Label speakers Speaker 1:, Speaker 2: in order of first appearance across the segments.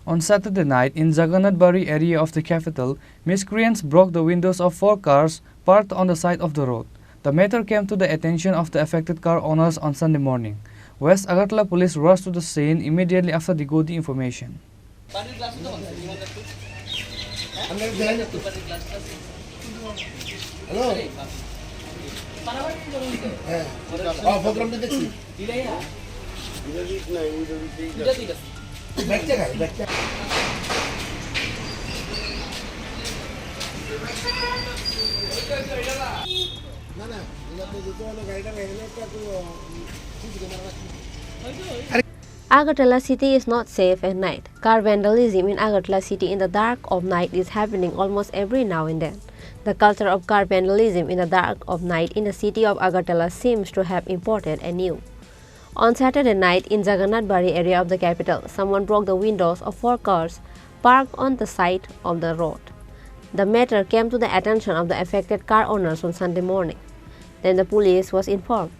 Speaker 1: On Saturday night, in Jagannath Bari area of the capital, miscreants broke the windows of 4 cars parked on the side of the road. The matter came to the attention of the affected car owners on Sunday morning. West Agartala police rushed to the scene immediately after they got the information.
Speaker 2: Agartala city is not safe at night. Car vandalism in Agartala city in the dark of night is happening almost every now and then. The culture of car vandalism in the dark of night in the city of Agartala seems to have imported anew. On Saturday night in Jagannath Bari area of the capital, someone broke the windows of 4 cars parked on the side of the road. The matter came to the attention of the affected car owners on Sunday morning. Then the police was informed.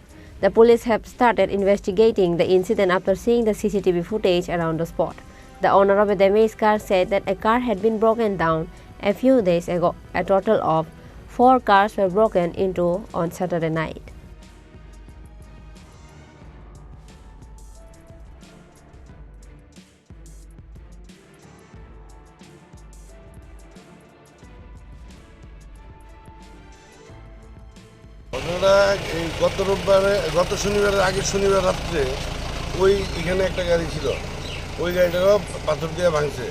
Speaker 2: The police have started investigating the incident after seeing the CCTV footage around the spot. The owner of a damaged car said that a car had been broken down a few days ago. A total of 4 cars were broken into on Saturday night.
Speaker 3: গত শনিবারের আগের শনিবার রাত্রে ওই এখানে একটা গাড়ি ছিল, ওই গাড়িটাও পাথর দিয়ে ভাঙছে।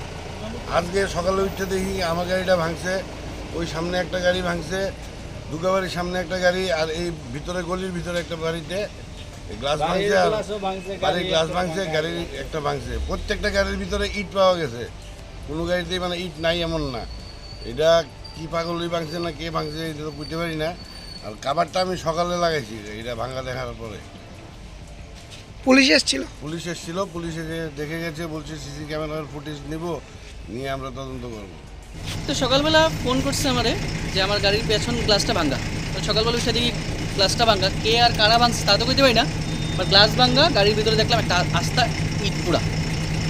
Speaker 3: আজকে সকালে উঠে দেখি আমার গাড়িটা ভাঙছে, ওই সামনে একটা গাড়ি ভাঙছে, দুর্গাবাড়ির সামনে একটা গাড়ি, আর এই ভিতরে গলির ভিতরে একটা বাড়িতে গ্লাস ভাঙছে, আর বাড়ির গ্লাস ভাঙছে, গাড়ির একটা ভাঙছে। প্রত্যেকটা গাড়ির ভিতরে ইট পাওয়া গেছে, কোনো গাড়িতেই মানে ইট নাই এমন না। এটা কি পাগলই ভাঙছে না কে ভাঙছে এটা তো বুঝতে পারি না। আর কাভারটা আমি সকালে লাগাইছি, এটা ভাঙা দেখার পরে।
Speaker 4: পুলিশ এসেছিল,
Speaker 3: পুলিশ এসে দেখে গেছে, বলছে সিসি ক্যামেরার ফুটেজ নিব, নিয়ে আমরা তদন্ত করব।
Speaker 5: তো সকালবেলা ফোন করছে আমারে যে আমার গাড়ির পেছন গ্লাসটা ভাঙা। তো সকালবেলা উঠে দেখি গ্লাসটা ভাঙা, কে আর কারা ভাঙছে তা তো কইতে পারি না, বাট গ্লাস ভাঙা, গাড়ির ভিতরে দেখলাম একটা আস্তা ইট পুরা।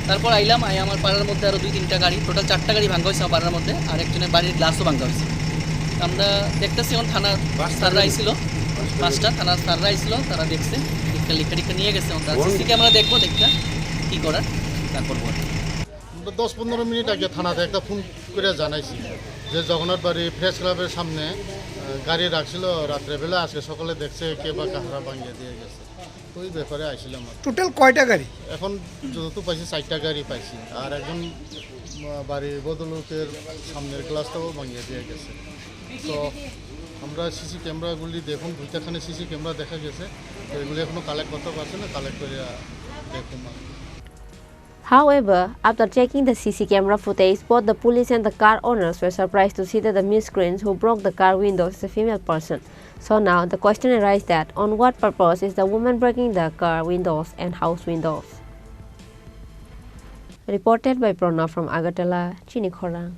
Speaker 5: তারপর আইলাম, আমার পাড়ার মধ্যে আরও 2-3টা গাড়ি, টোটাল 4টা গাড়ি ভাঙা হয়েছে আমার পাড়ার মধ্যে, আর একজনের বাড়ির গ্লাসও ভাঙা হয়েছে। আমরা দেখতেছি এখন থানার স্যাররা আইছিল, 5টা থানার স্যাররা আইছিল, তারা দেখছে, লেখা নিয়ে গেছে। সিসি ক্যামেরা দেখবো, দেখতে কী করার তারপর বল।
Speaker 6: 10-15 মিনিট আগে থানাতে একটা ফোন করে জানাইছি যে জগন্নাথ বাড়ি প্রেস ক্লাবের সামনে গাড়ি রাখছিল রাত্রেবেলা, আজকে সকালে দেখছে কে বা কাহারা ভাঙিয়ে দিয়ে গেছে। তো ওই ব্যাপারে আইছিলাম।
Speaker 4: টোটাল কয়টা গাড়ি?
Speaker 6: এখন যত পাইছি 4টা গাড়ি পাইছি, আর একজন বাড়ির বদলোকের সামনের গ্লাসটাও ভাঙিয়ে দিয়ে গেছে। তো আমরা সিসি ক্যামেরাগুলি দেখুন, 2টাখানে সিসি ক্যামেরা দেখা গেছে, তো এগুলি এখনও কালেক্ট করতে পারছে না, কালেক্ট করে দেখুন।
Speaker 2: However, after checking the CC camera footage, both the police and the car owners were surprised to see that the miscreants who broke the car windows is a female person. So now the question arises that on what purpose is the woman breaking the car windows and house windows? Reported by Pranav from Agartala, Chini Khorang.